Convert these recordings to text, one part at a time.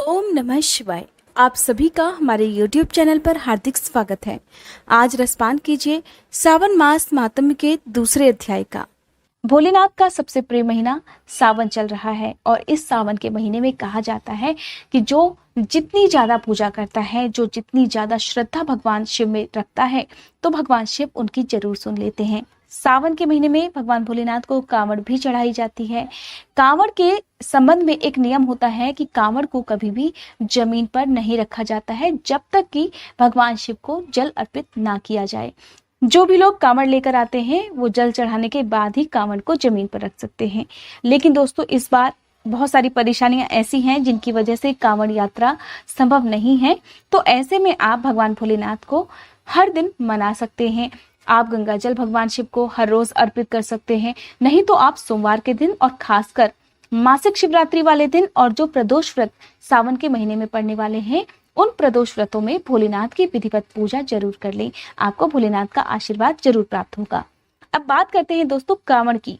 ओम नमः शिवाय। आप सभी का हमारे YouTube चैनल पर हार्दिक स्वागत है। आज रसपान कीजिए सावन मास मातम्य के दूसरे अध्याय का। भोलेनाथ का सबसे प्रिय महीना सावन चल रहा है और इस सावन के महीने में कहा जाता है कि जो जितनी ज्यादा पूजा करता है, जो जितनी ज्यादा श्रद्धा भगवान शिव में रखता है, तो भगवान शिव उनकी जरूर सुन लेते हैं। सावन के महीने में भगवान भोलेनाथ को कांवड़ भी चढ़ाई जाती है। कांवड़ के संबंध में एक नियम होता है कि कांवड़ को कभी भी जमीन पर नहीं रखा जाता है जब तक कि भगवान शिव को जल अर्पित ना किया जाए। जो भी लोग कांवड़ लेकर आते हैं वो जल चढ़ाने के बाद ही कांवड़ को जमीन पर रख सकते हैं। लेकिन दोस्तों, इस बार बहुत सारी परेशानियां ऐसी हैं जिनकी वजह से कांवड़ यात्रा संभव नहीं है। तो ऐसे में आप भगवान भोलेनाथ को हर दिन मना सकते हैं। आप गंगा जल भगवान शिव को हर रोज अर्पित कर सकते हैं। नहीं तो आप सोमवार के दिन और खासकर मासिक शिवरात्रि वाले दिन और जो प्रदोष व्रत सावन के महीने में पड़ने वाले हैं, उन प्रदोष व्रतों में भोलेनाथ की विधिवत पूजा जरूर कर लें। आपको भोलेनाथ का आशीर्वाद जरूर प्राप्त होगा। अब बात करते हैं दोस्तों कांवड़ की।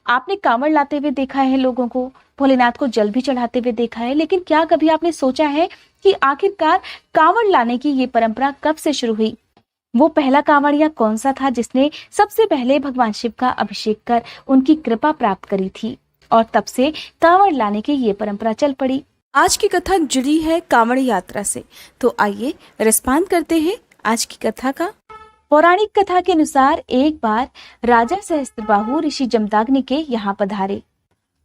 आपने कांवड़ लाते हुए देखा है लोगों को, भोलेनाथ को जल भी चढ़ाते हुए देखा है, लेकिन क्या कभी आपने सोचा है कि आखिरकार कांवड़ लाने की ये परंपरा कब से शुरू हुई? वो पहला कांवड़िया कौन सा था जिसने सबसे पहले भगवान शिव का अभिषेक कर उनकी कृपा प्राप्त करी थी और तब से कांवड़ लाने की ये परंपरा चल पड़ी। आज की कथा जुड़ी है कांवड़ यात्रा से, तो आइए रसपान करते हैं आज की कथा का। पौराणिक कथा के अनुसार एक बार राजा सहस्त्रबाहु ऋषि जमदाग्नि के यहाँ पधारे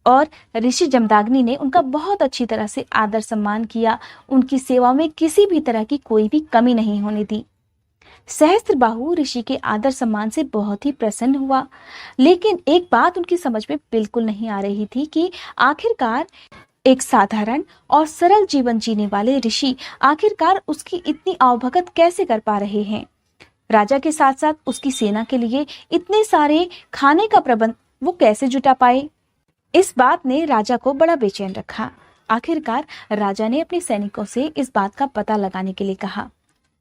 और ऋषि जमदाग्नि ने उनका बहुत अच्छी तरह से आदर सम्मान किया। उनकी सेवा में किसी भी तरह की कोई भी कमी नहीं होने दी। सहस्त्रबाहु ऋषि के आदर सम्मान से बहुत ही प्रसन्न हुआ, लेकिन एक बात उनकी समझ में बिल्कुल नहीं आ रही थी कि आखिरकार एक साधारण और सरल जीवन जीने वाले ऋषि आखिरकार उसकी इतनी आवभगत कैसे कर पा रहे हैं। राजा के साथ साथ उसकी सेना के लिए इतने सारे खाने का प्रबंध वो कैसे जुटा पाए। इस बात ने राजा को बड़ा बेचैन रखा। आखिरकार राजा ने अपने सैनिकों से इस बात का पता लगाने के लिए कहा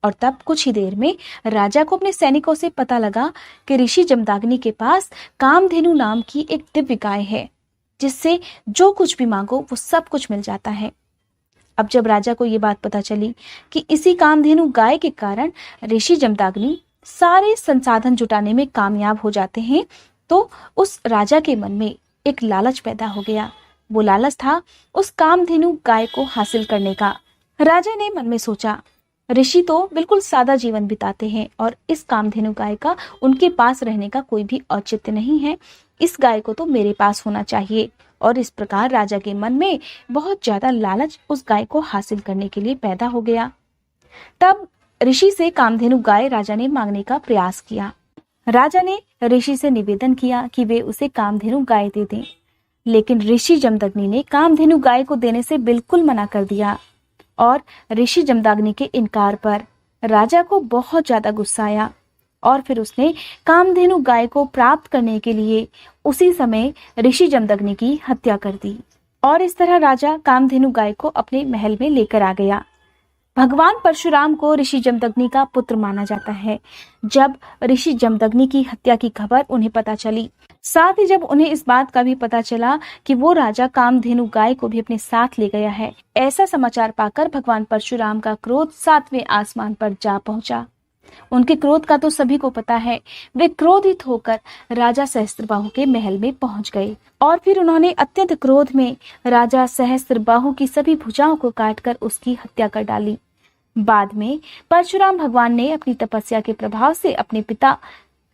और तब कुछ ही देर में राजा को अपने सैनिकों से पता लगा कि ऋषि जमदाग्नि के पास कामधेनु नाम की एक दिव्य गाय है जिससे जो कुछ भी मांगो वो सब कुछ मिल जाता है। अब जब राजा को ये बात पता चली कि इसी कामधेनु गाय के कारण ऋषि जमदाग्नि सारे संसाधन जुटाने में कामयाब हो जाते हैं, तो उस राजा के मन में एक लालच पैदा हो गया। वो लालच था उस कामधेनु गाय को हासिल करने का। राजा ने मन में सोचा, ऋषि तो बिल्कुल सादा जीवन बिताते हैं और इस कामधेनु गाय का उनके पास रहने का कोई भी औचित्य नहीं है। इस गाय को तो मेरे पास होना चाहिए। और इस प्रकार राजा के मन में बहुत ज्यादा लालच उस गाय को हासिल करने के लिए पैदा हो गया। तब ऋषि से कामधेनु गाय राजा ने मांगने का प्रयास किया। राजा ने ऋषि से निवेदन किया कि वे उसे कामधेनु गाय दे दें, लेकिन ऋषि जमदग्नि ने कामधेनु गाय को देने से बिल्कुल मना कर दिया। और ऋषि जमदाग्नि के इनकार पर राजा को बहुत ज्यादा गुस्सा आया और फिर उसने कामधेनु गाय को प्राप्त करने के लिए उसी समय ऋषि जमदग्नि की हत्या कर दी। और इस तरह राजा कामधेनु गाय को अपने महल में लेकर आ गया। भगवान परशुराम को ऋषि जमदग्नि का पुत्र माना जाता है। जब ऋषि जमदग्नि की हत्या की खबर उन्हें पता चली, साथ ही जब उन्हें इस बात का भी पता चला कि वो राजा कामधेनु गाय को भी अपने साथ ले गया है, ऐसा समाचार पाकर भगवान परशुराम का क्रोध 7वें आसमान पर जा पहुंचा। उनके क्रोध का तो सभी को पता है। वे क्रोधित होकर राजा सहस्त्रबाहु के महल में पहुंच गए और फिर उन्होंने अत्यंत क्रोध में राजा सहस्त्रबाहु की सभी भुजाओं को काटकर उसकी हत्या कर डाली। बाद में परशुराम भगवान ने अपनी तपस्या के प्रभाव से अपने पिता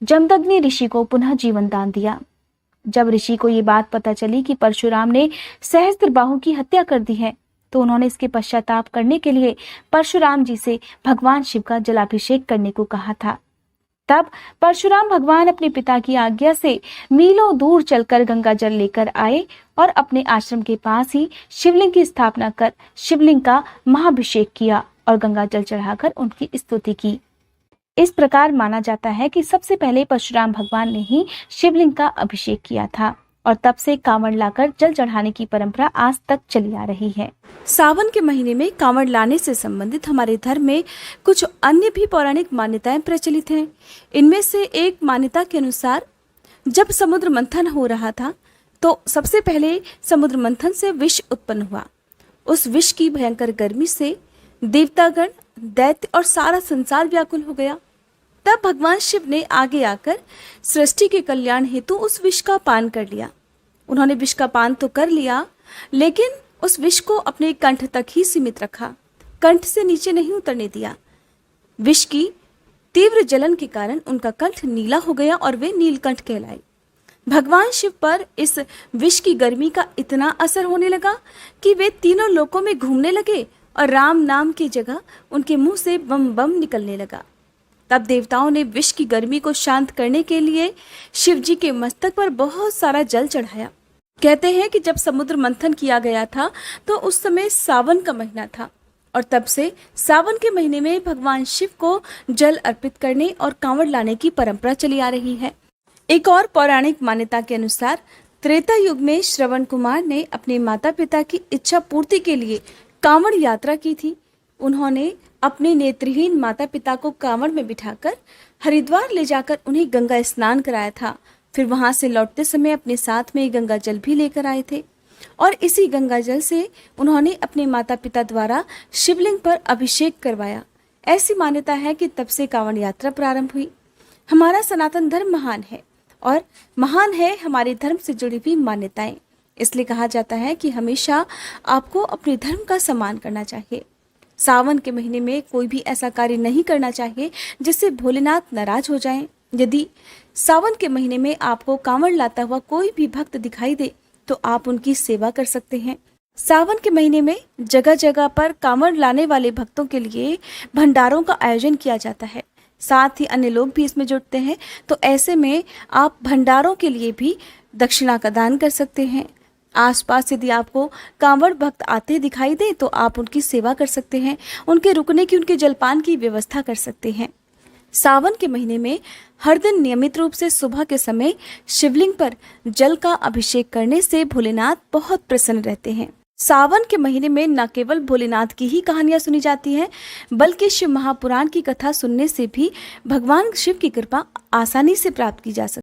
जमदग्नि ऋषि को पुनः जीवन दान दिया। जब ऋषि को ये बात पता चली कि परशुराम ने सहस्त्रबाहु की हत्या कर दी है, तो उन्होंने इसके पश्चाताप करने के लिए परशुराम जी से भगवान शिव का जलाभिषेक करने को कहा था। तब परशुराम भगवान अपने पिता की आज्ञा से मीलों दूर चलकर गंगा जल लेकर आए और अपने आश्रम के पास ही शिवलिंग की स्थापना कर शिवलिंग का महाभिषेक किया और गंगा जल चढ़ाकर उनकी स्तुति की। इस प्रकार माना जाता है कि सबसे पहले परशुराम भगवान ने ही शिवलिंग का अभिषेक किया था और तब से कांवड़ लाकर जल चढ़ाने की परंपरा आज तक चली आ रही है। सावन के महीने में कांवड़ लाने से संबंधित हमारे धर्म में कुछ अन्य भी पौराणिक मान्यताएं प्रचलित हैं। इनमें से एक मान्यता के अनुसार जब समुद्र मंथन हो रहा था, तो सबसे पहले समुद्र मंथन से विष उत्पन्न हुआ उस विष की भयंकर गर्मी से देवतागण, दैत्य और सारा संसार व्याकुल हो गया। तब भगवान शिव ने आगे आकर सृष्टि के कल्याण हेतु उस विष का पान कर लिया। उन्होंने विष का पान तो कर लिया, लेकिन उस विष को अपने कंठ तक ही सीमित रखा, कंठ से नीचे नहीं उतरने दिया। विष की तीव्र जलन के कारण उनका कंठ नीला हो गया और वे नीलकंठ कहलाए। भगवान शिव पर इस विष की गर्मी का इतना असर होने लगा कि वे तीनों लोकों में घूमने लगे और राम नाम की जगह उनके मुंह से बम बम निकलने लगा। तब देवताओं ने विष की गर्मी को शांत करने के लिए शिव जी के मस्तक पर बहुत सारा जल चढ़ाया। कहते हैं कि जब समुद्र मंथन किया गया था तो उस समय सावन का महीना था और तब से सावन के महीने में भगवान शिव को जल अर्पित करने और कांवड़ लाने की परंपरा चली आ रही है। एक और पौराणिक मान्यता के अनुसार त्रेता युग में श्रवण कुमार ने अपने माता पिता की इच्छा पूर्ति के लिए कांवड़ यात्रा की थी। उन्होंने अपने नेत्रहीन माता पिता को कांवड़ में बिठाकर हरिद्वार ले जाकर उन्हें गंगा स्नान कराया था। फिर वहां से लौटते समय अपने साथ में गंगा जल भी लेकर आए थे और इसी गंगा जल से उन्होंने अपने माता पिता द्वारा शिवलिंग पर अभिषेक करवाया। ऐसी मान्यता है कि तब से कांवड़ यात्रा प्रारंभ हुई। हमारा सनातन धर्म महान है और महान है हमारे धर्म से जुड़ी हुई मान्यताएं। इसलिए कहा जाता है कि हमेशा आपको अपने धर्म का सम्मान करना चाहिए। सावन के महीने में कोई भी ऐसा कार्य नहीं करना चाहिए जिससे भोलेनाथ नाराज हो जाएं। यदि सावन के महीने में आपको कांवड़ लाता हुआ कोई भी भक्त दिखाई दे तो आप उनकी सेवा कर सकते हैं। सावन के महीने में जगह जगह पर कांवड़ लाने वाले भक्तों के लिए भंडारों का आयोजन किया जाता है। साथ ही अन्य लोग भी इसमें जुटते हैं, तो ऐसे में आप भंडारों के लिए भी दक्षिणा का दान कर सकते हैं। आसपास यदि आपको कांवड़ भक्त आते दिखाई दे तो आप उनकी सेवा कर सकते हैं, उनके रुकने की, उनके जलपान की व्यवस्था कर सकते हैं। सावन के महीने में हर दिन नियमित रूप से सुबह के समय शिवलिंग पर जल का अभिषेक करने से भोलेनाथ बहुत प्रसन्न रहते हैं। सावन के महीने में न केवल भोलेनाथ की ही कहानियां सुनी जाती हैं, बल्कि शिव महापुराण की कथा सुनने से भी भगवान शिव की कृपा आसानी से प्राप्त की जा सकती है।